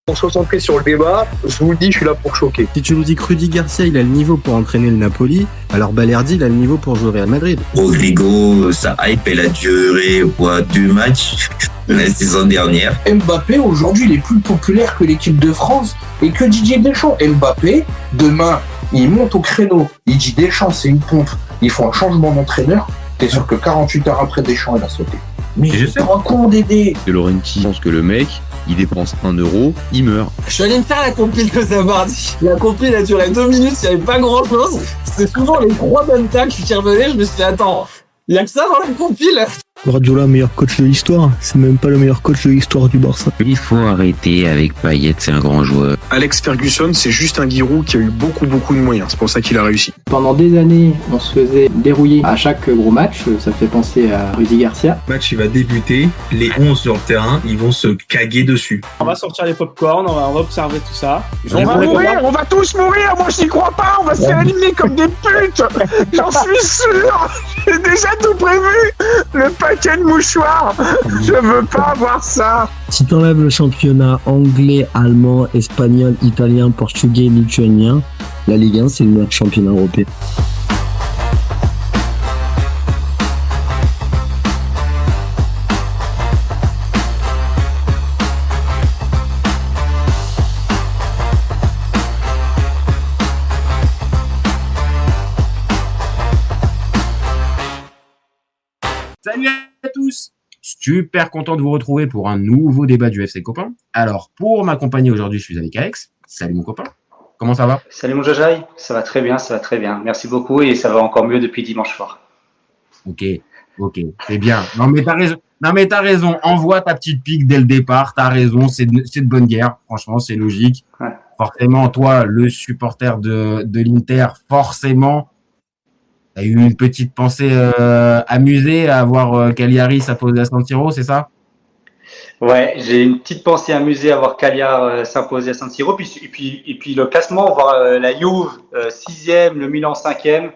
Concentré sur le débat, je vous le dis, je suis là pour choquer. Si tu nous dis que Rudy Garcia, il a le niveau pour entraîner le Napoli, alors Balerdi, il a le niveau pour jouer au Real Madrid. Rodrigo, sa hype, elle a duré 2 matchs la saison dernière. Mbappé, aujourd'hui, il est plus populaire que l'équipe de France et que Didier Deschamps. Mbappé, demain, il monte au créneau. Il dit Deschamps, c'est une pompe. Il faut un changement d'entraîneur. T'es sûr que 48 heures après, Deschamps, il a sauté. Mais je sais pas con Dédé. De Laurenti pense que le mec, il dépense 1 euro, il meurt. Je suis allé me faire la compile de Zabardi. La compile a duré 2 minutes, il n'y avait pas grand chose. C'était souvent les 3 bonnes tacles qui revenaient. Je me suis dit, attends, il y a que ça dans la compile. Guardiola, meilleur coach de l'histoire. C'est même pas le meilleur coach de l'histoire du Barça. Il faut arrêter avec Payet, c'est un grand joueur. Alex Ferguson, c'est juste un Giroud qui a eu beaucoup de moyens. C'est pour ça qu'il a réussi. Pendant des années, on se faisait dérouiller à chaque gros match. Ça fait penser à Rudy Garcia. Le match, il va débuter. Les 11 sur le terrain, ils vont se caguer dessus. On va sortir les pop-corn, on va observer tout ça. On va mourir, on va tous mourir. Moi, j'y crois pas. On va se faire éliminer comme des putes. J'en suis sûr. J'ai déjà tout prévu. Le paquet de mouchoirs. Je veux pas voir ça. Si t'enlèves le championnat anglais, allemand, espagnol, italien, portugais, lituanien, la Ligue 1, c'est le meilleur championnat européen. Salut à tous! Super content de vous retrouver pour un nouveau débat du FC Copain. Alors, pour m'accompagner aujourd'hui, je suis avec Alex. Salut mon copain. Comment ça va? Salut mon Jajaï. Ça va très bien, ça va très bien. Merci beaucoup et ça va encore mieux depuis dimanche soir. Ok, c'est bien. Non mais t'as raison. Envoie ta petite pique dès le départ. T'as raison, c'est de bonne guerre. Franchement, c'est logique. Ouais. Forcément, toi, le supporter de l'Inter, forcément, t'as eu une petite pensée amusée à voir Cagliari s'imposer à San Siro, c'est ça? Ouais, j'ai une petite pensée amusée à voir Cagliari s'imposer à San Siro. Et puis le classement, voir la Juve 6e, le Milan 5e,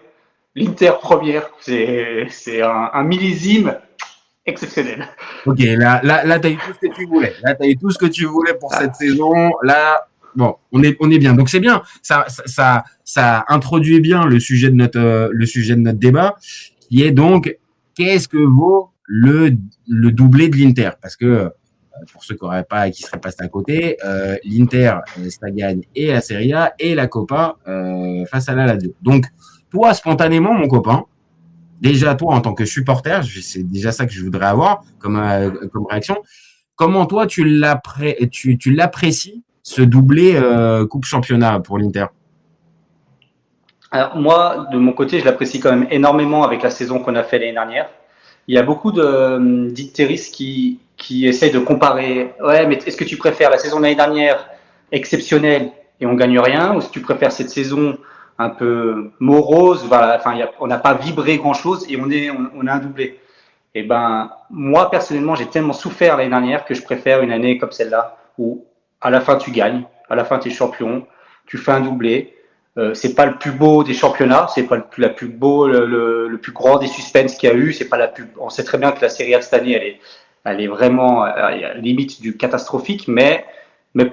l'Inter 1er. C'est un millésime exceptionnel. Ok, là t'as eu tout ce que tu voulais. Là, t'as eu tout ce que tu voulais pour cette saison. Là, bon, on est bien. Donc c'est bien. Ça introduit bien le sujet de notre débat, qui est donc qu'est-ce que vaut le doublé de l'Inter? Parce que pour ceux qui seraient passés à côté, l'Inter ça gagne et la Serie A et la Copa face à la Lazio. Donc toi spontanément mon copain, déjà toi en tant que supporter, c'est déjà ça que je voudrais avoir comme réaction. Comment toi tu l'apprécies ce doublé coupe championnat pour l'Inter? Alors moi, de mon côté, je l'apprécie quand même énormément avec la saison qu'on a fait l'année dernière. Il y a beaucoup d'interistes qui essayent de comparer. Ouais, mais est-ce que tu préfères la saison de l'année dernière exceptionnelle et on gagne rien, ou si tu préfères cette saison un peu morose, voilà, enfin, on n'a pas vibré grand-chose et on a un doublé. Et ben, moi personnellement, j'ai tellement souffert l'année dernière que je préfère une année comme celle-là où à la fin tu gagnes, à la fin tu es champion, tu fais un doublé. C'est pas le plus beau des championnats, c'est pas le plus beau, le plus grand des suspens qu'il y a eu. C'est pas on sait très bien que la Serie A de cette année, elle est vraiment à la limite du catastrophique, mais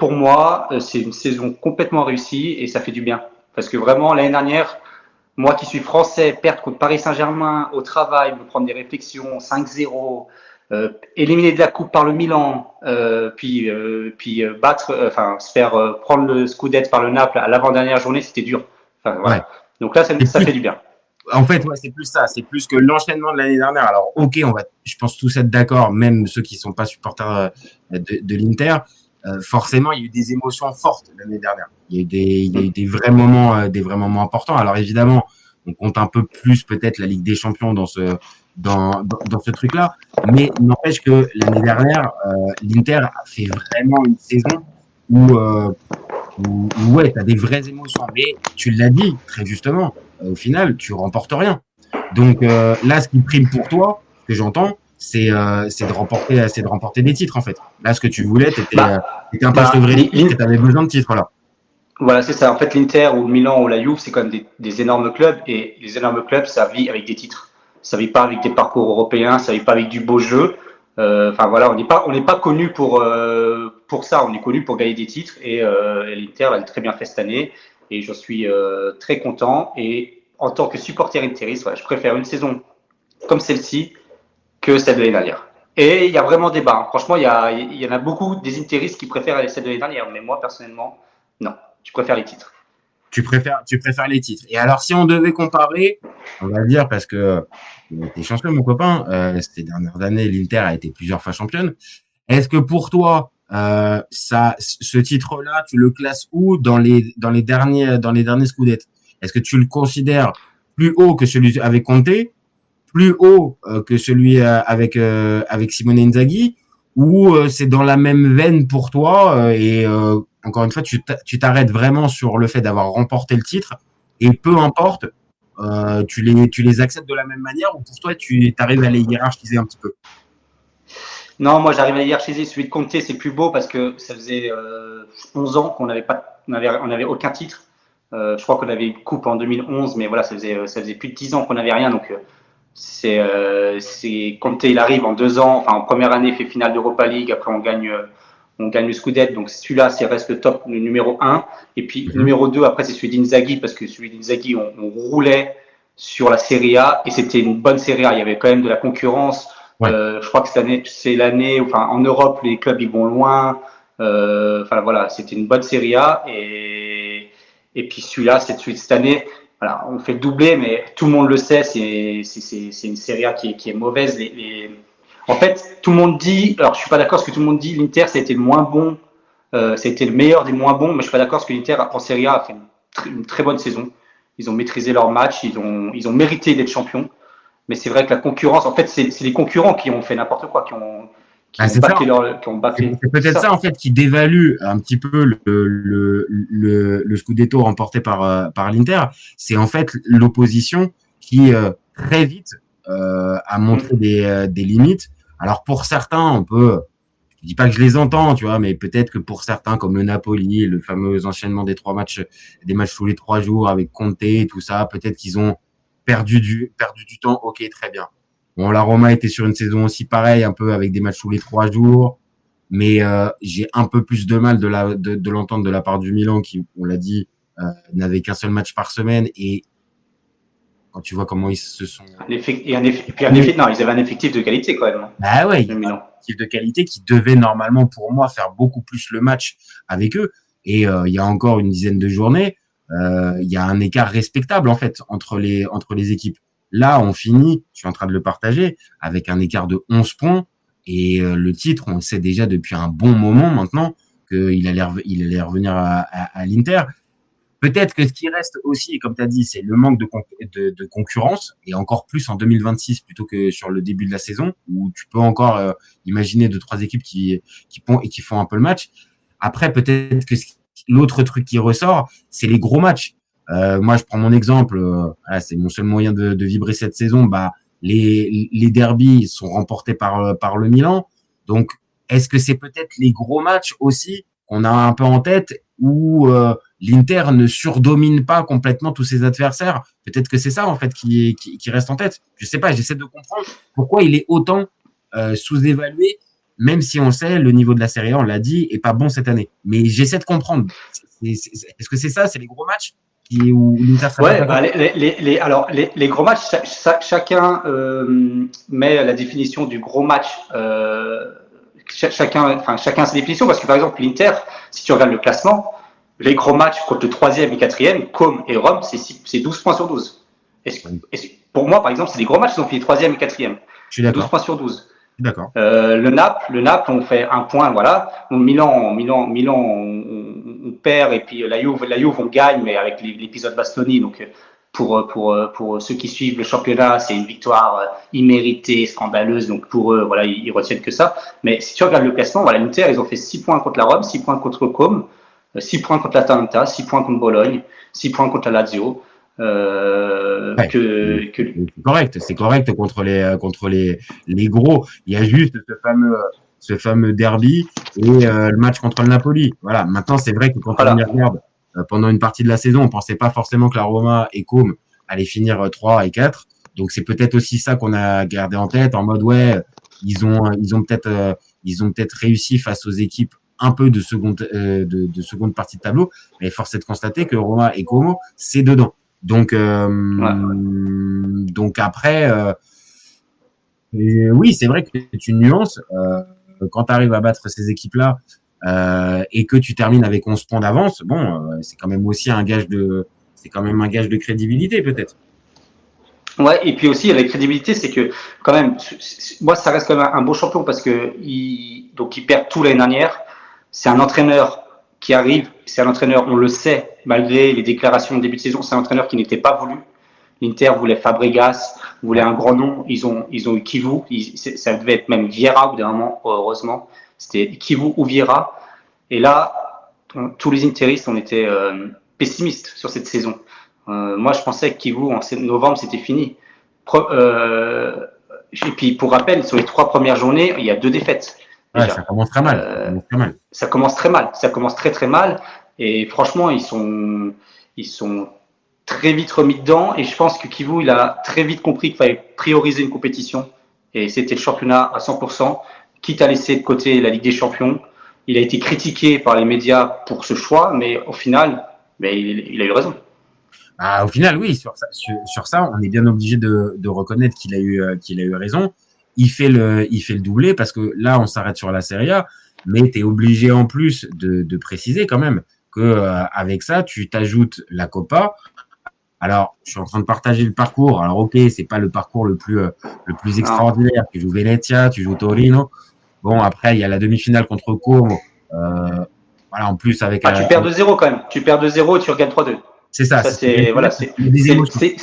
pour moi, c'est une saison complètement réussie et ça fait du bien. Parce que vraiment, l'année dernière, moi qui suis français, perdre contre Paris Saint-Germain au travail, me prendre des réflexions, 5-0, éliminé de la coupe par le Milan, puis se faire prendre le Scudetto par le Naples à l'avant-dernière journée, c'était dur. Enfin, voilà. Ouais. Donc là, ça fait du bien. En fait, ouais, c'est plus ça, c'est plus que l'enchaînement de l'année dernière. Alors, ok, je pense tous être d'accord, même ceux qui sont pas supporters de l'Inter. Forcément, il y a eu des émotions fortes l'année dernière. Il y a eu des vrais moments importants. Alors évidemment, on compte un peu plus peut-être la Ligue des Champions dans ce truc-là, mais n'empêche que l'année dernière, l'Inter a fait vraiment une saison où ouais, t'as des vraies émotions. Mais tu l'as dit très justement, au final, tu remportes rien. Donc là, ce qui prime pour toi, ce que j'entends, c'est de remporter des titres en fait. Là, ce que tu voulais, t'étais un peu chevrier, t'avais besoin de titres là. Voilà, c'est ça. En fait, l'Inter ou le Milan ou la Juve, c'est quand même des énormes clubs, et les énormes clubs, ça vit avec des titres. Ça vit pas avec des parcours européens, ça vit pas avec du beau jeu. Enfin voilà, on n'est pas connu pour ça. On est connu pour gagner des titres et l'Inter l'a très bien fait cette année et j'en suis très content. Et en tant que supporter interiste, voilà, je préfère une saison comme celle-ci que celle de l'année dernière. Et il y a vraiment débat. Hein. Franchement, il y en a beaucoup des interistes qui préfèrent celle de l'année dernière, mais moi personnellement, non, je préfère les titres. Tu préfères les titres. Et alors, si on devait comparer, on va dire, parce que t'es chanceux, mon copain, ces dernières années, l'Inter a été plusieurs fois championne. Est-ce que pour toi, ce titre-là, tu le classes où dans les derniers Scudetto? Est-ce que tu le considères plus haut que celui avec Conte, plus haut que celui avec Simone Inzaghi, ou c'est dans la même veine pour toi et encore une fois, tu t'arrêtes vraiment sur le fait d'avoir remporté le titre et peu importe, tu les acceptes de la même manière ou pour toi, tu arrives à les hiérarchiser un petit peu? Non, moi j'arrive à hiérarchiser. Celui de Conte, c'est plus beau parce que ça faisait 11 ans qu'on n'avait aucun titre. Je crois qu'on avait une coupe en 2011, mais voilà, ça faisait plus de 10 ans qu'on n'avait rien. Donc c'est Conte, il arrive en 2 ans. Enfin, en première année, il fait finale d'Europa League. Après, on gagne le Scudetto. Donc celui-là, c'est reste le top, le numéro 1. Et puis numéro 2, après, c'est celui d'Inzaghi parce que celui d'Inzaghi, on roulait sur la Serie A et c'était une bonne Serie A. Il y avait quand même de la concurrence. Ouais. Je crois que cette année, c'est l'année, enfin en Europe, les clubs ils vont loin. Enfin voilà, c'était une bonne Serie A et puis celui-là, c'est celui de cette année. Voilà, on fait le doublé, mais tout le monde le sait, c'est une Serie A qui est mauvaise. En fait, tout le monde dit, alors je suis pas d'accord parce que tout le monde dit l'Inter ça a été le moins bon, ça a été le meilleur des moins bons, mais je suis pas d'accord parce que l'Inter en Serie A a fait une très bonne saison. Ils ont maîtrisé leur match, ils ont mérité d'être champions. Mais c'est vrai que la concurrence, en fait, c'est les concurrents qui ont fait n'importe quoi, qui ont battu. C'est peut-être ça en fait qui dévalue un petit peu le Scudetto remporté par l'Inter. C'est en fait l'opposition qui très vite a montré des limites. Alors pour certains, je dis pas que je les entends, tu vois, mais peut-être que pour certains, comme le Napoli, le fameux enchaînement des matchs tous les 3 jours avec Conte et tout ça, peut-être qu'ils ont perdu du temps. Ok, très bien. Bon, la Roma était sur une saison aussi pareille, un peu avec des matchs tous les 3 jours, mais j'ai un peu plus de mal de l'entendre de la part du Milan qui, on l'a dit, n'avait qu'un seul match par semaine et quand tu vois comment ils se sont... Non, ils avaient un effectif de qualité quand même. Bah ouais, il y a un effectif de qualité qui devait normalement, pour moi, faire beaucoup plus le match avec eux. Et il y a encore une dizaine de journées, il y a un écart respectable en fait entre les équipes. Là, on finit, je suis en train de le partager, avec un écart de 11 points et le titre, on sait déjà depuis un bon moment maintenant qu'il allait revenir à l'Inter. Peut-être que ce qui reste aussi, comme tu as dit, c'est le manque de concurrence et encore plus en 2026 plutôt que sur le début de la saison où tu peux encore imaginer 2-3 équipes qui font un peu le match. Après, peut-être que l'autre truc qui ressort, c'est les gros matchs. Moi, je prends mon exemple. C'est mon seul moyen de vibrer cette saison. Bah, les derbies sont remportés par le Milan. Donc, est-ce que c'est peut-être les gros matchs aussi qu'on a un peu en tête où l'Inter ne surdomine pas complètement tous ses adversaires? Peut-être que c'est ça en fait qui reste en tête. Je sais pas. J'essaie de comprendre pourquoi il est autant sous-évalué. Même si on sait, le niveau de la Serie A, on l'a dit, est pas bon cette année. Mais j'essaie de comprendre. Est-ce que c'est ça? C'est les gros matchs où l'Inter... Ouais, bah, les gros matchs, chacun met la définition du gros match. Chacun a sa définition. Parce que par exemple, l'Inter, si tu regardes le classement, les gros matchs contre le 3e et 4e, Comme et Rome, c'est 12 points sur 12. Pour moi, par exemple, c'est des gros matchs, ils ont fait 3e et 4e. Je suis d'accord. 12 points sur 12. D'accord. Le Naples, on fait 1 point, voilà. Donc, Milan, on perd et puis la Juve, on gagne, mais avec l'épisode Bastoni. Donc, pour ceux qui suivent le championnat, c'est une victoire imméritée, scandaleuse. Donc, pour eux, voilà, ils retiennent que ça. Mais si tu regardes le classement, voilà, l'Inter, ils ont fait 6 points contre la Rome, 6 points contre Comme, 6 poins contre l'Atalanta, 6 points contre Bologne, 6 points contre la Lazio. C'est correct contre les gros. Il y a juste ce fameux derby et le match contre le Napoli. Voilà. Maintenant, c'est vrai que quand on y regarde pendant une partie de la saison, on pensait pas forcément que la Roma et Comme allaient finir 3 et 4. Donc c'est peut-être aussi ça qu'on a gardé en tête en mode ils ont peut-être réussi face aux équipes un peu de seconde partie de tableau, mais force est de constater que Roma et Como, c'est dedans. Donc après, oui, c'est vrai que c'est une nuance. Quand tu arrives à battre ces équipes-là et que tu termines avec 11 points d'avance, c'est quand même aussi un gage de crédibilité peut-être. Ouais, et puis aussi la crédibilité, c'est que quand même, moi ça reste quand même un beau champion parce que il perd tout l'année dernière. C'est un entraîneur qui arrive, c'est un entraîneur, on le sait, malgré les déclarations de début de saison, c'est un entraîneur qui n'était pas voulu. L'Inter voulait Fabregas, voulait un grand nom, ils ont eu Kivu, ça devait être même Vieira au bout d'un moment, heureusement, c'était Kivu ou Vieira. Et là, tous les interistes, on était pessimistes sur cette saison. Moi, je pensais que Kivu, en novembre, c'était fini. Et puis, pour rappel, sur les 3 premières journées, il y a 2 défaites. Ouais, ça commence très mal. Ça commence très mal. Ça commence très très mal. Et franchement, ils sont très vite remis dedans. Et je pense que Kivu, il a très vite compris qu'il fallait prioriser une compétition. Et c'était le championnat à 100%, quitte à laisser de côté la Ligue des Champions. Il a été critiqué par les médias pour ce choix, mais au final, il a eu raison. Au final, oui, sur ça, on est bien obligé de reconnaître qu'il a eu raison. Il fait le doublé parce que là, on s'arrête sur la Serie A, mais tu es obligé en plus de préciser quand même que avec ça, tu t'ajoutes la Copa. Alors, je suis en train de partager le parcours. Alors, ok, c'est pas le parcours le plus extraordinaire. Tu joues Venezia, tu joues Torino. Bon, après, il y a la demi-finale contre Como. Voilà, en plus avec. Tu perds 2-0 quand même. Tu perds 2-0 et tu regagnes 3-2. C'est ça. C'est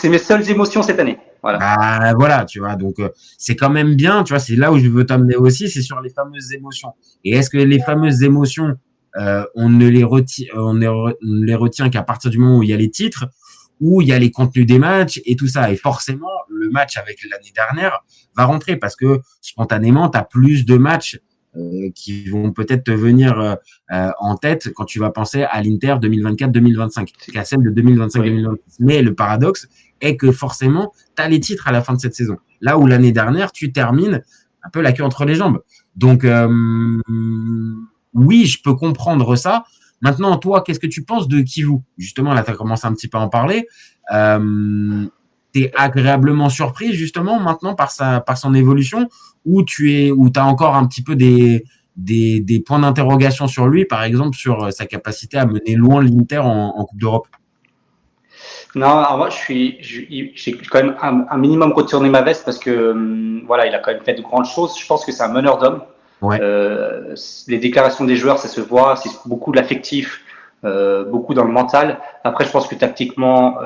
mes seules émotions cette année. Voilà. Voilà, tu vois. Donc, c'est quand même bien. Tu vois, c'est là où je veux t'amener aussi. C'est sur les fameuses émotions. Et est-ce que les fameuses émotions, on ne les retient qu'à partir du moment où il y a les titres, où il y a les contenus des matchs et tout ça. Et forcément, le match avec l'année dernière va rentrer parce que spontanément, tu as plus de matchs qui vont peut-être te venir en tête quand tu vas penser à l'Inter 2024-2025, qu'à celle de 2025-2026. Mais le paradoxe est que forcément, tu as les titres à la fin de cette saison. Là où l'année dernière, tu termines un peu la queue entre les jambes. Donc, oui, je peux comprendre ça. Maintenant, toi, qu'est-ce que tu penses de Kivu? Justement, là, tu as commencé un petit peu à en parler. T'es agréablement surpris, justement, maintenant, par son évolution, ou t'as encore un petit peu des points d'interrogation sur lui, par exemple, sur sa capacité à mener loin l'Inter en Coupe d'Europe? Non, alors moi, j'ai quand même un minimum retourné ma veste parce que, voilà, il a quand même fait de grandes choses. Je pense que c'est un meneur d'hommes. Ouais. Les déclarations des joueurs, ça se voit, c'est beaucoup de l'affectif, beaucoup dans le mental. Après, je pense que tactiquement,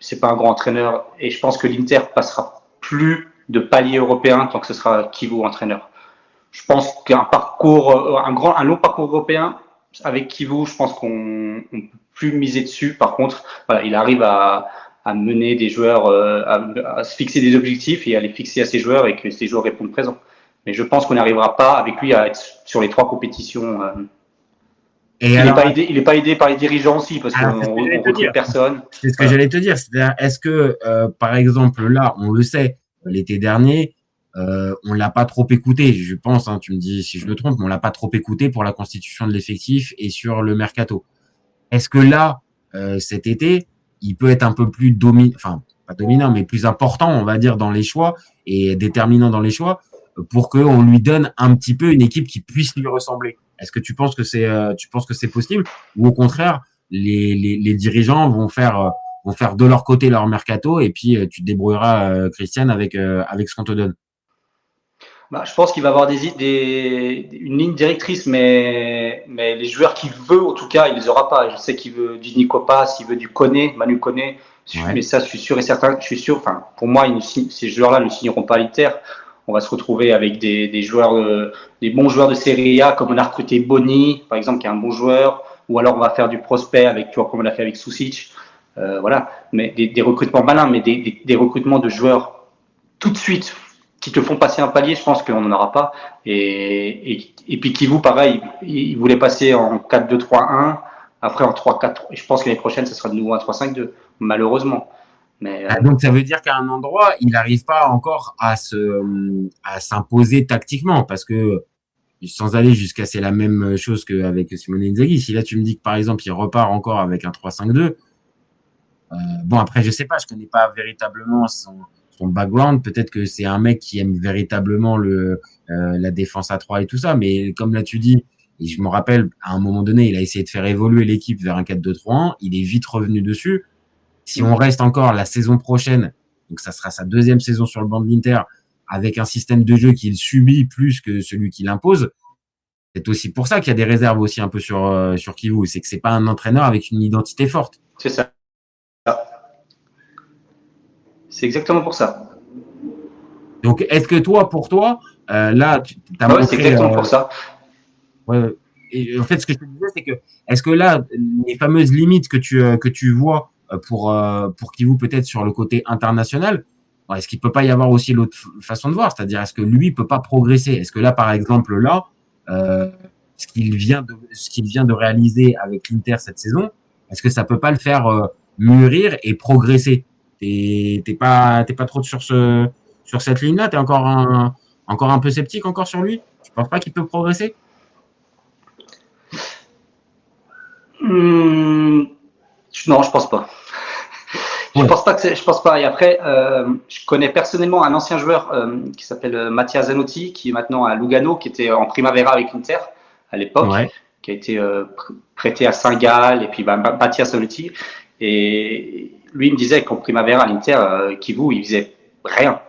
c'est pas un grand entraîneur et je pense que l'Inter passera plus de palier européen tant que ce sera Kivu entraîneur. Je pense qu'un un long parcours européen avec Kivu, je pense qu'on peut plus miser dessus. Par contre, voilà, il arrive à mener des joueurs, à se fixer des objectifs et à les fixer à ses joueurs et que ces joueurs répondent présents. Mais je pense qu'on n'arrivera pas avec lui à être sur les 3 compétitions. Il n'est pas aidé par les dirigeants aussi parce qu'on ne recrute personne. C'est ce que j'allais te dire. C'est-à-dire, est-ce que, par exemple, là, on le sait, l'été dernier, on l'a pas trop écouté. Je pense, tu me dis si je me trompe, mais on l'a pas trop écouté pour la constitution de l'effectif et sur le mercato. Est-ce que là, cet été, il peut être un peu plus pas dominant, mais plus important, on va dire, dans les choix et déterminant dans les choix, pour qu'on lui donne un petit peu une équipe qui puisse lui ressembler? Est-ce que tu penses que c'est possible, ou au contraire les dirigeants vont faire de leur côté leur mercato et puis tu te débrouilleras, Christian, avec ce qu'on te donne? Je pense qu'il va avoir une ligne directrice, mais les joueurs qu'il veut, en tout cas, il les aura pas. Je sais qu'il veut du Nicopas, il veut du Koné, Manu Koné, mais ça, je suis sûr et certain. Je suis sûr. Enfin, pour moi, ces joueurs-là ne signeront pas à l'Inter. On va se retrouver avec des joueurs, des bons joueurs de Serie A, comme on a recruté Boni, par exemple, qui est un bon joueur, ou alors on va faire du prospect comme on a fait avec Susic. Voilà, mais des recrutements malins, mais des recrutements de joueurs tout de suite qui te font passer un palier, je pense qu'on n'en aura pas. Et puis Kivu, pareil, il voulait passer en 4-2-3-1, après en 3-4. Et je pense que l'année prochaine, ce sera de nouveau un 3-5-2, malheureusement. Mais Donc ça veut dire qu'à un endroit, il n'arrive pas encore à s'imposer tactiquement, parce que sans aller jusqu'à c'est la même chose qu'avec Simone Inzaghi. Si là tu me dis que par exemple il repart encore avec un 3-5-2, bon après je sais pas, je connais pas véritablement son background. Peut-être que c'est un mec qui aime véritablement la défense à 3 et tout ça, mais comme là tu dis, et je me rappelle à un moment donné, il a essayé de faire évoluer l'équipe vers un 4-2-3-1, il est vite revenu dessus. Si on reste encore la saison prochaine, donc ça sera sa 2e saison sur le banc de l'Inter, avec un système de jeu qu'il subit plus que celui qu'il impose, c'est aussi pour ça qu'il y a des réserves aussi un peu sur Kivu. C'est que c'est pas un entraîneur avec une identité forte. C'est ça. C'est exactement pour ça. Donc, est-ce que pour toi, là, tu as montré... c'est exactement pour ça. Ouais. Et en fait, ce que je te disais, c'est que, est-ce que là, les fameuses limites que tu vois pour Kivu peut-être sur le côté international, est-ce qu'il peut pas y avoir aussi l'autre façon de voir, c'est-à-dire est-ce que lui peut pas progresser? Est-ce que là, par exemple, ce qu'il vient de réaliser avec l'Inter cette saison, est-ce que ça peut pas le faire mûrir et progresser? T'es pas trop sur cette ligne-là? T'es encore un peu sceptique encore sur lui? Tu penses pas qu'il peut progresser? Non, je pense pas. Je pense pas. Et après, je connais personnellement un ancien joueur qui s'appelle Mattia Zanotti, qui est maintenant à Lugano, qui était en Primavera avec l'Inter à l'époque, qui a été prêté à Saint-Gall, et puis Mattia Zanotti. Et lui, il me disait qu'en Primavera à l'Inter, Kivu, il faisait rien.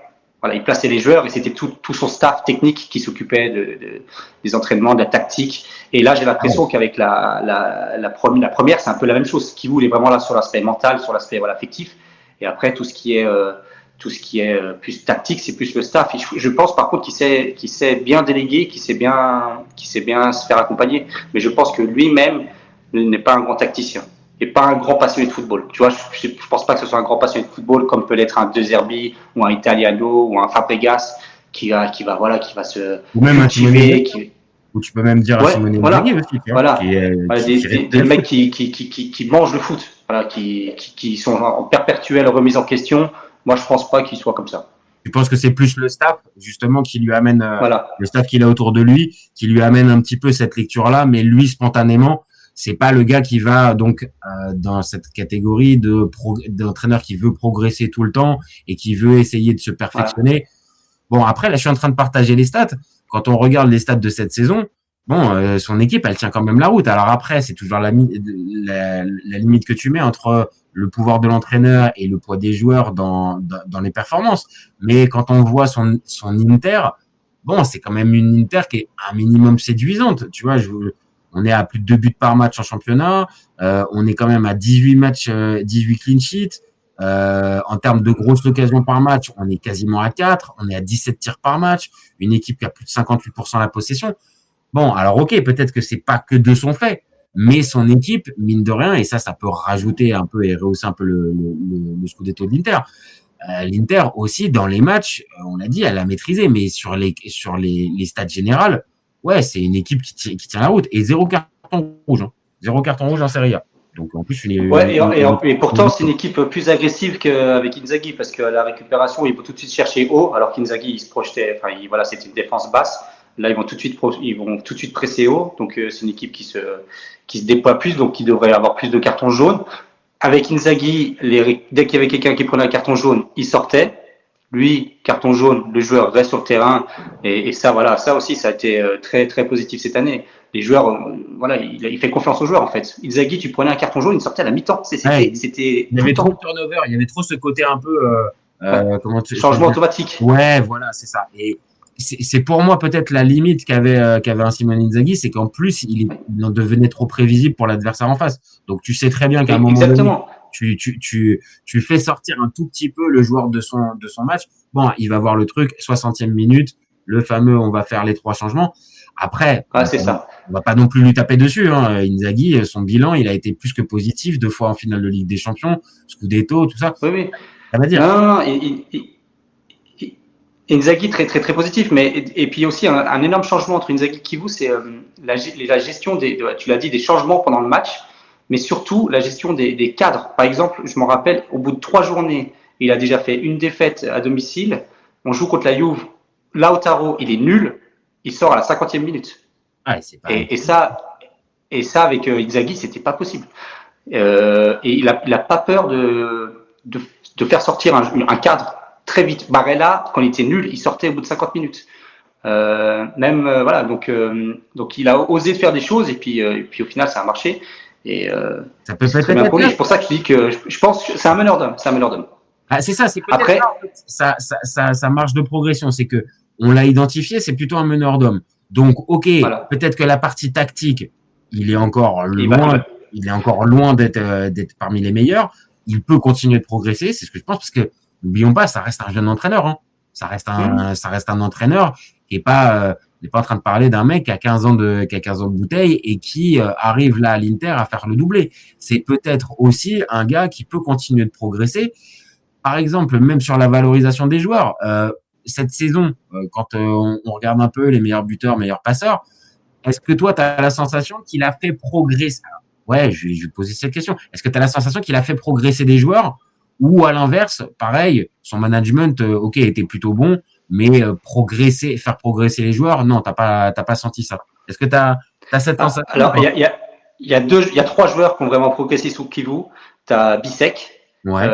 Voilà, il plaçait les joueurs et c'était tout son staff technique qui s'occupait des entraînements, de la tactique. Et là, j'ai l'impression qu'avec la première, c'est un peu la même chose. Kivu, il est vraiment là sur l'aspect mental, sur l'aspect affectif. Et après, tout ce qui est plus tactique, c'est plus le staff. Et je pense par contre qu'il sait bien déléguer, qu'il sait bien se faire accompagner. Mais je pense que lui-même n'est pas un grand tacticien et pas un grand passionné de football. Tu vois, je pense pas que ce soit un grand passionné de football comme peut l'être un De Zerbi ou un Italiano ou un Fabregas qui va se ou même un ou tu peux même dire à Simone Inzaghi aussi. Des mecs qui mangent le foot, qui sont en perpétuelle remise en question. Moi, je pense pas qu'il soit comme ça. Tu penses que c'est plus le staff, justement, qui lui amène, le staff qu'il a autour de lui, qui lui amène un petit peu cette lecture-là, mais lui, spontanément, c'est pas le gars qui va donc dans cette catégorie d'entraîneur qui veut progresser tout le temps et qui veut essayer de se perfectionner. Bon, après, là, je suis en train de partager les stats. Quand on regarde les stats de cette saison, son équipe, elle tient quand même la route. Alors après, c'est toujours la limite que tu mets entre le pouvoir de l'entraîneur et le poids des joueurs dans les performances. Mais quand on voit son Inter, c'est quand même une Inter qui est un minimum séduisante. Tu vois, on est à plus de 2 buts par match en championnat. On est quand même à 18 matchs, 18 clean sheets. En termes de grosses occasions par match, on est quasiment à 4. On est à 17 tirs par match. Une équipe qui a plus de 58% la possession. Bon, alors ok, peut-être que c'est pas que de son fait, mais son équipe, mine de rien, et ça peut rajouter un peu et rehausser un peu le scudetto de l'Inter. L'Inter aussi, dans les matchs, on l'a dit, elle a maîtrisé, mais sur les stats générales, c'est une équipe qui tient la route. Et 0 carton rouge. 0 carton rouge en Serie A. Donc en plus, et pourtant, c'est une équipe plus agressive qu'avec Inzaghi, parce qu'à la récupération, il faut tout de suite chercher haut, alors qu'Inzaghi, il se projetait, c'était une défense basse. Là, ils vont tout de suite presser haut. Donc, c'est une équipe qui se déploie plus, donc qui devrait avoir plus de cartons jaunes. Avec Inzaghi, dès qu'il y avait quelqu'un qui prenait un carton jaune, il sortait. Lui, carton jaune, le joueur reste sur le terrain. Et ça aussi, ça a été très, très positif cette année. Les joueurs, il fait confiance aux joueurs, en fait. Inzaghi, tu prenais un carton jaune, il sortait à la mi-temps. C'était il y avait trop de turnover, il y avait trop ce côté un peu... changement automatique. Ouais, voilà, c'est ça. Et c'est pour moi peut-être la limite qu'avait un Simone Inzaghi, c'est qu'en plus il en devenait trop prévisible pour l'adversaire en face. Donc tu sais très bien qu'à un moment donné, tu fais sortir un tout petit peu le joueur de son match. Bon, il va voir le truc, 60e minute, le fameux on va faire les 3 changements. Après, c'est ça. On va pas non plus lui taper dessus. Inzaghi, son bilan, il a été plus que positif, 2 fois en finale de Ligue des Champions, Scudetto, tout ça. Oui. Ça va dire. Non. Inzaghi très très très positif, et puis aussi un énorme changement entre Inzaghi et Kivu, c'est la gestion tu l'as dit, des changements pendant le match, mais surtout la gestion des cadres. Par exemple, je me rappelle, au bout de 3 journées, Il a déjà fait une défaite à domicile. On joue contre la Juve. Lautaro, il est nul. Il sort à la 50e minute. Ah, c'est pas Et ça, avec Inzaghi, c'était pas possible. Et il a pas peur de faire sortir un cadre très vite. Barella, quand il était nul, il sortait au bout de 50 minutes. Voilà, donc il a osé faire des choses et puis au final ça a marché. Et ça peut c'est très bien pour lui. C'est pour ça que je dis que je pense que c'est un meneur d'homme. Ah, c'est ça, c'est peut-être Après, ça marche de progression, c'est que on l'a identifié, c'est plutôt un meneur d'homme. Donc, ok, peut-être que la partie tactique, il est encore loin d'être parmi les meilleurs. Il peut continuer de progresser, c'est ce que je pense, parce que n'oublions pas, ça reste un jeune entraîneur. Hein. Ça reste un entraîneur qui est pas en train de parler d'un mec qui a 15 ans de bouteille et qui arrive là à l'Inter à faire le doublé. C'est peut-être aussi un gars qui peut continuer de progresser. Par exemple, même sur la valorisation des joueurs, cette saison, quand on regarde un peu les meilleurs buteurs, meilleurs passeurs, est-ce que toi, tu as la sensation qu'il a fait progresser? Ouais, je vais poser cette question. Est-ce que tu as la sensation qu'il a fait progresser des joueurs ou à l'inverse, pareil, son management, était plutôt bon, mais faire progresser les joueurs, non, t'as pas senti ça. Est-ce que t'as cette sensation? Alors, il y a 3 joueurs qui ont vraiment progressé sous Kivu. T'as Bissek. Ouais.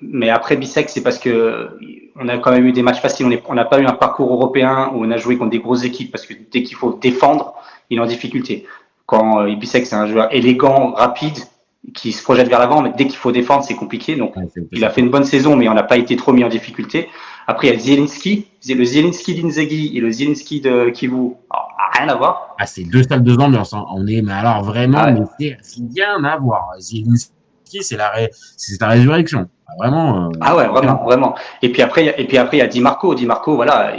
Mais après Bissek, c'est parce que on a quand même eu des matchs faciles. On n'a pas eu un parcours européen où on a joué contre des grosses équipes parce que dès qu'il faut défendre, il est en difficulté. Quand Bissek, c'est un joueur élégant, rapide, qui se projette vers l'avant, mais dès qu'il faut défendre, c'est compliqué. Donc, il a fait une bonne saison, mais on n'a pas été trop mis en difficulté. Après, il y a Zielinski, le Zielinski d'Inzaghi et le Zielinski de Kivu. Rien à voir. Ah, c'est 2 salles de ambiance. Hein. Mais alors vraiment, mais c'est rien à voir. Zielinski, c'est la résurrection. Vraiment. Ah ouais, vraiment. Et puis après, il y a Di Marco. Di Marco, voilà,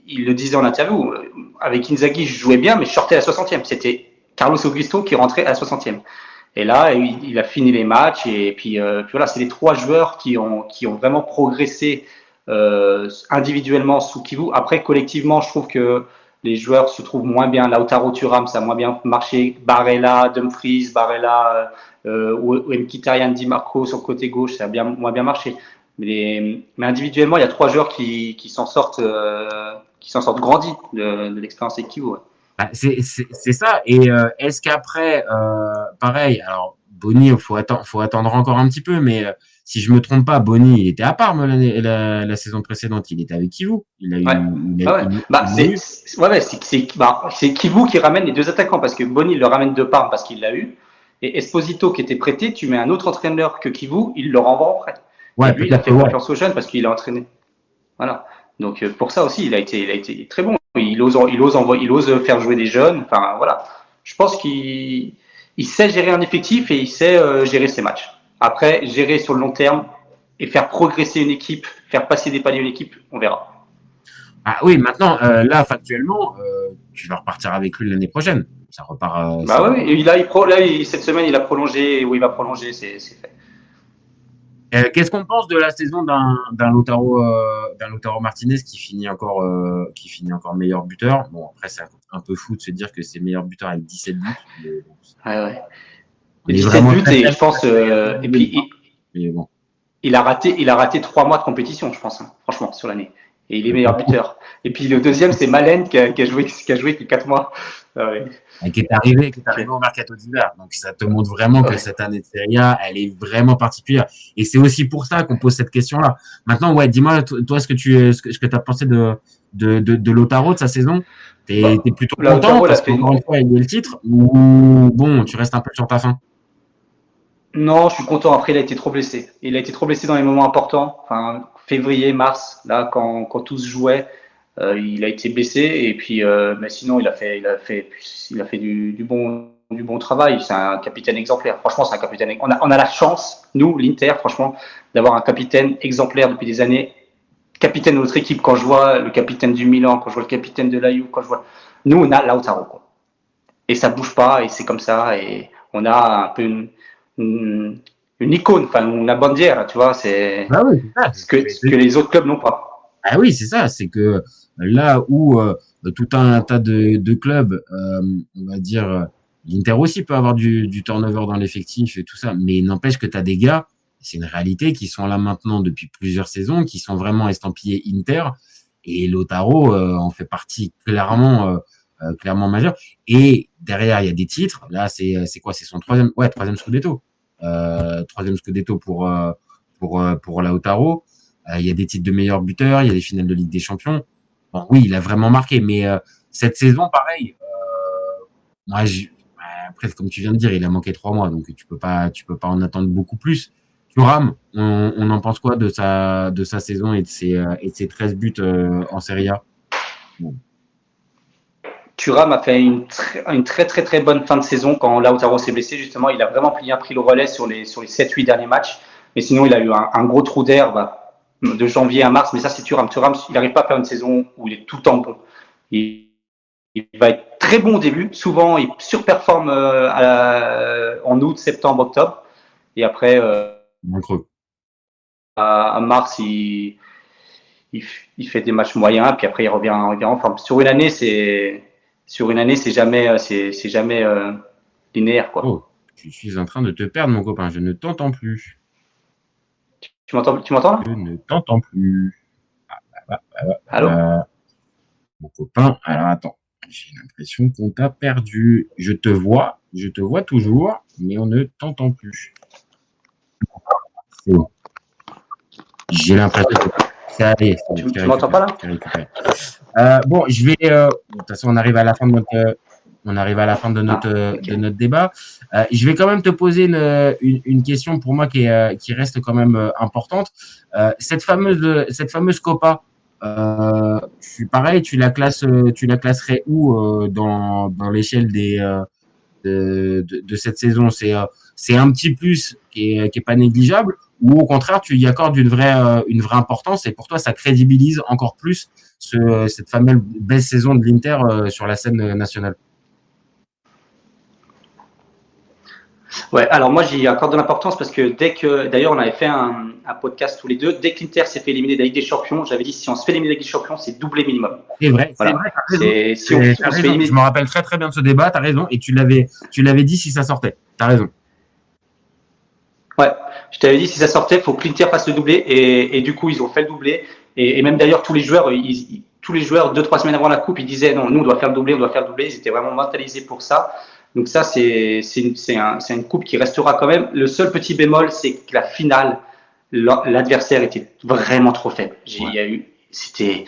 il le disait en interview. Avec Inzaghi, je jouais bien, mais je sortais à la 60e. C'était Carlos Augusto qui rentrait à la 60e. Et là, il a fini les matchs. Et puis voilà, c'est les 3 joueurs qui ont vraiment progressé individuellement sous Kivu. Après, collectivement, je trouve que les joueurs se trouvent moins bien. Lautaro Thuram, ça a moins bien marché. Barella, Dumfries, ou Mkhitaryan, Di Marco sur le côté gauche, ça a moins bien marché. Mais individuellement, il y a 3 joueurs qui s'en sortent grandis de l'expérience avec Kivu. Ouais. Bah, c'est ça. Et est-ce qu'après, pareil, alors Boni, faut attendre encore un petit peu, mais si je me trompe pas, Boni, il était à Parme la saison précédente, il était avec Kivu. C'est Kivu qui ramène les 2 attaquants parce que Boni il le ramène de Parme parce qu'il l'a eu. Et Esposito qui était prêté, tu mets un autre entraîneur que Kivu, il le renvoie en prêt. Ouais, et lui, il a fait confiance aux jeunes parce qu'il a entraîné. Voilà. Donc pour ça aussi, il a été très bon. Il ose faire jouer des jeunes. Enfin voilà. Je pense qu'il sait gérer un effectif et il sait gérer ses matchs. Après, gérer sur le long terme et faire progresser une équipe, faire passer des paliers une équipe, on verra. Ah oui, maintenant, là, factuellement, tu vas repartir avec lui l'année prochaine. Ça repart. Oui, cette semaine, il a prolongé, ou il va prolonger, c'est fait. Qu'est-ce qu'on pense de la saison d'un Lautaro Martinez qui finit encore meilleur buteur? Bon, après, c'est un peu fou de se dire que c'est meilleur buteur avec 17 buts. Ouais. 17 buts, et je pense, et puis, il a raté 3 mois de compétition, je pense, hein, franchement, sur l'année. Et il est meilleur buteur. Et puis le deuxième, c'est Malen qui a joué que 4 mois. Et qui est arrivé au mercato d'hiver. Donc ça te montre vraiment que cette année de Serie A, elle est vraiment particulière. Et c'est aussi pour ça qu'on pose cette question-là. Maintenant, ouais, dis-moi, toi, ce que tu as pensé de Lautaro de sa saison? T'es plutôt content parce qu'encore une fois, il y a le titre, ou bon, tu restes un peu sur ta faim? Non, je suis content. Après, il a été trop blessé. Il a été trop blessé dans les moments importants. Enfin, février, mars, là, quand tout se jouait, il a été blessé. Et puis, mais sinon, il a fait du bon travail. C'est un capitaine exemplaire. Franchement, c'est un capitaine. On a la chance, nous, l'Inter, franchement, d'avoir un capitaine exemplaire depuis des années. Capitaine de notre équipe. Quand je vois le capitaine du Milan, quand je vois le capitaine de l'Aïou, nous, on a Lautaro, quoi. Et ça bouge pas. Et c'est comme ça. Et on a un peu une icône, enfin une bandière, tu vois, c'est ce que les autres clubs n'ont pas. Ah oui, c'est ça, c'est que là où tout un tas de clubs, on va dire, l'Inter aussi peut avoir du turnover dans l'effectif et tout ça, mais n'empêche que tu as des gars c'est une réalité, qui sont là maintenant depuis plusieurs saisons, qui sont vraiment estampillés Inter. Et Lautaro en fait partie clairement majeur. Et derrière, il y a des titres. Là, c'est quoi? C'est son troisième Scudetto. Troisième Scudetto pour Lautaro. Il y a des titres de meilleur buteur, il y a des finales de Ligue des Champions. Bon, oui, il a vraiment marqué, mais cette saison, pareil. Moi, après, comme tu viens de dire, il a manqué 3 mois, donc tu peux pas en attendre beaucoup plus. Thuram, on en pense quoi de sa saison et de ses 13 buts en Serie A? Bon. Thuram a fait une très très très bonne fin de saison quand Lautaro s'est blessé. Justement, il a vraiment pris le relais sur les 7-8 derniers matchs. Mais sinon, il a eu un gros trou d'air de janvier à mars. Mais ça, c'est Thuram. Thuram, il n'arrive pas à faire une saison où il est tout le temps bon. Il va être très bon au début. Souvent, il surperforme en août, septembre, octobre. Et après, à mars, il fait des matchs moyens. Puis après, il revient en forme. Sur une année, c'est jamais linéaire, quoi. Oh, je suis en train de te perdre, mon copain. Je ne t'entends plus. Tu m'entends là? Je ne t'entends plus. Allô? Mon copain, alors attends. J'ai l'impression qu'on t'a perdu. Je te vois toujours, mais on ne t'entend plus. C'est bon. J'ai l'impression que ça allait. Tu m'entends pas là? Bon, je vais. De toute façon, on arrive à la fin de notre débat. Je vais quand même te poser une question pour moi qui reste quand même importante. Cette fameuse Copa. Pareil, tu la classerais où dans l'échelle de cette saison? C'est un petit plus qui est pas négligeable, ou au contraire tu y accordes une vraie importance et pour toi ça crédibilise encore plus cette fameuse belle saison de l'Inter sur la scène nationale? Ouais, alors moi j'y accorde de l'importance parce que d'ailleurs on avait fait un podcast tous les deux, dès que l'Inter s'est fait éliminer de la Ligue des Champions, j'avais dit si on se fait éliminer de la Ligue des Champions, c'est doublé minimum. C'est vrai, voilà. C'est vrai, t'as raison. T'as raison. Je me rappelle très très bien de ce débat, t'as raison, et tu l'avais dit si ça sortait, t'as raison. Ouais, je t'avais dit si ça sortait, il faut que l'Inter fasse le doublé et du coup ils ont fait le doublé et même d'ailleurs tous les joueurs 2-3 semaines avant la coupe ils disaient non, nous on doit faire le doublé, ils étaient vraiment mentalisés pour ça. Donc ça c'est une coupe qui restera quand même. Le seul petit bémol c'est que la finale, l'adversaire était vraiment trop faible. C'était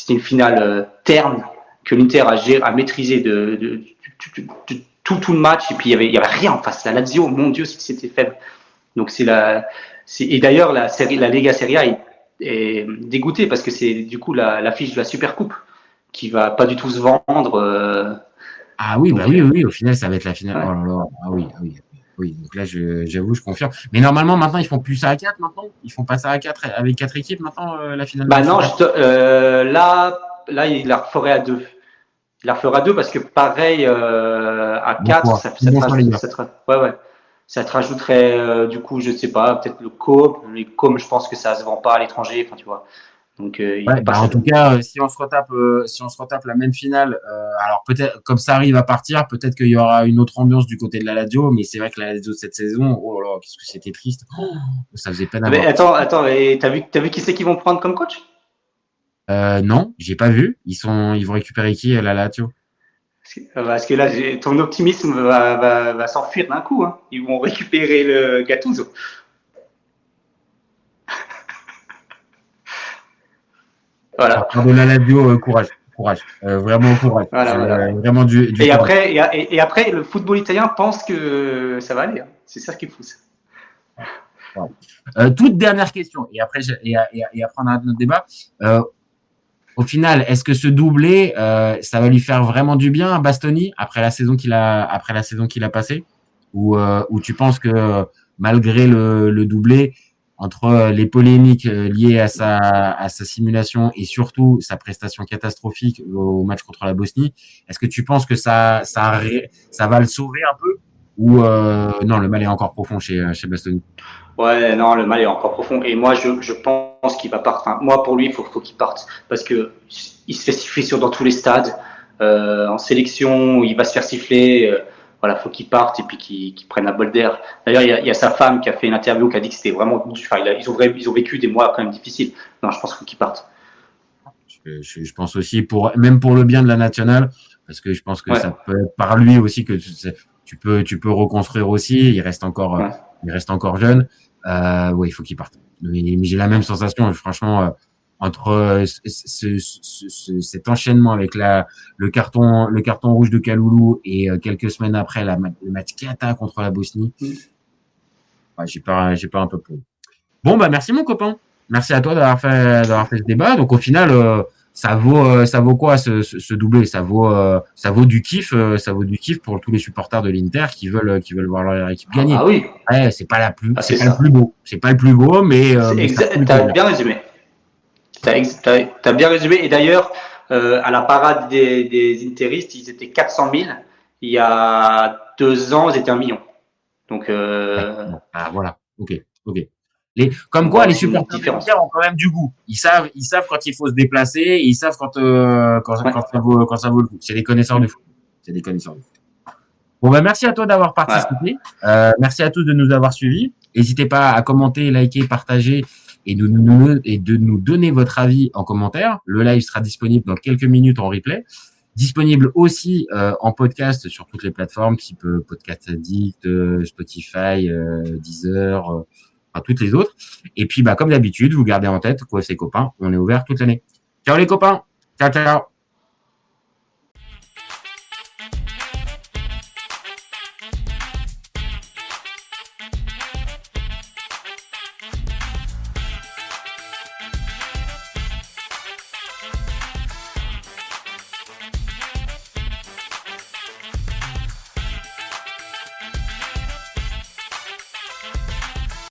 une finale terne que l'Inter a maîtrisé de tout le match et puis il y avait rien en face. La Lazio, mon Dieu, c'était faible. Donc et d'ailleurs la Lega Serie A est dégoûtée parce que c'est du coup l'affiche de la Super Coupe qui va pas du tout se vendre. Ah oui, oui, au final ça va être la finale. Ouais. Oh là là, oui. Donc là j'avoue, je confirme. Mais normalement maintenant ils font plus ça à 4 maintenant. Ils font pas ça à 4 avec 4 équipes maintenant la finale. Bah non, là il la referait à 2. Il la referait à 2 parce que pareil à 4 ça te rajouterait du coup, je sais pas, peut-être le coop. Les com, je pense que ça se vend pas à l'étranger, enfin tu vois. Donc en tout cas, si on se retape la même finale, alors peut-être comme ça arrive à partir, peut-être qu'il y aura une autre ambiance du côté de la Lazio, mais c'est vrai que la Lazio de cette saison, oh là là, qu'est-ce que c'était triste. Ça faisait peine à voir. Mais attends, et t'as vu qui c'est qu'ils vont prendre comme coach? Non, j'ai pas vu. Ils vont récupérer qui la Lazio? Parce que là, ton optimisme va s'enfuir d'un coup. Hein. Ils vont récupérer le Gattuso. Voilà. De la Lazio, courage. Vraiment courage. Voilà. Vraiment du et après, le football italien pense que ça va aller. Hein. C'est ça qui est fou. Toute dernière question, et après on arrête notre débat. Au final, est-ce que ce doublé, ça va lui faire vraiment du bien à Bastoni après la saison qu'il a passée, ou tu penses que malgré le doublé, entre les polémiques liées à sa simulation et surtout sa prestation catastrophique au match contre la Bosnie, est-ce que tu penses que ça va le sauver un peu, ou non, le mal est encore profond chez Bastoni? Ouais, non, le mal est encore profond. Et moi, je pense qu'il va partir. Enfin, moi, pour lui, il faut qu'il parte. Parce que il se fait siffler dans tous les stades. En sélection, il va se faire siffler. voilà, faut qu'il parte et puis qu'il prenne la bol d'air. D'ailleurs, il y a sa femme qui a fait une interview qui a dit que c'était vraiment, enfin, ils ont vécu des mois quand même difficiles. Non, je pense qu'il parte. Je pense aussi même pour le bien de la nationale, parce que je pense que ça peut être par lui aussi que tu peux reconstruire aussi. Il reste encore jeune. Il faut qu'il parte. Mais j'ai la même sensation, franchement, entre cet enchaînement avec le carton rouge de Kaloulou et quelques semaines après le match cata contre la Bosnie. J'ai peur un peu pour. Bon, merci mon copain. Merci à toi d'avoir fait ce débat. Donc au final, ça vaut quoi ce doublé? Ça vaut du kiff, pour tous les supporters de l'Inter qui veulent voir leur équipe gagner. Ah oui. Ouais, c'est pas le plus beau. C'est pas le plus beau, mais t'as bien résumé. T'as bien résumé. Et d'ailleurs, à la parade des Interistes, ils étaient 400 000. Il y a 2 ans, ils étaient 1 million. Donc voilà. Ok. Comme quoi, les supporters de l'Inter ont quand même du goût. Ils savent quand il faut se déplacer, ils savent quand ça vaut le coup. C'est des connaisseurs de foot. Bon, merci à toi d'avoir participé. Merci à tous de nous avoir suivis. N'hésitez pas à commenter, liker, partager et de nous donner votre avis en commentaire. Le live sera disponible dans quelques minutes en replay. Disponible aussi en podcast sur toutes les plateformes, type Podcast Addict, Spotify, Deezer, toutes les autres. Et puis, comme d'habitude, vous gardez en tête, quoi, ces copains, on est ouvert toute l'année. Ciao les copains. Ciao.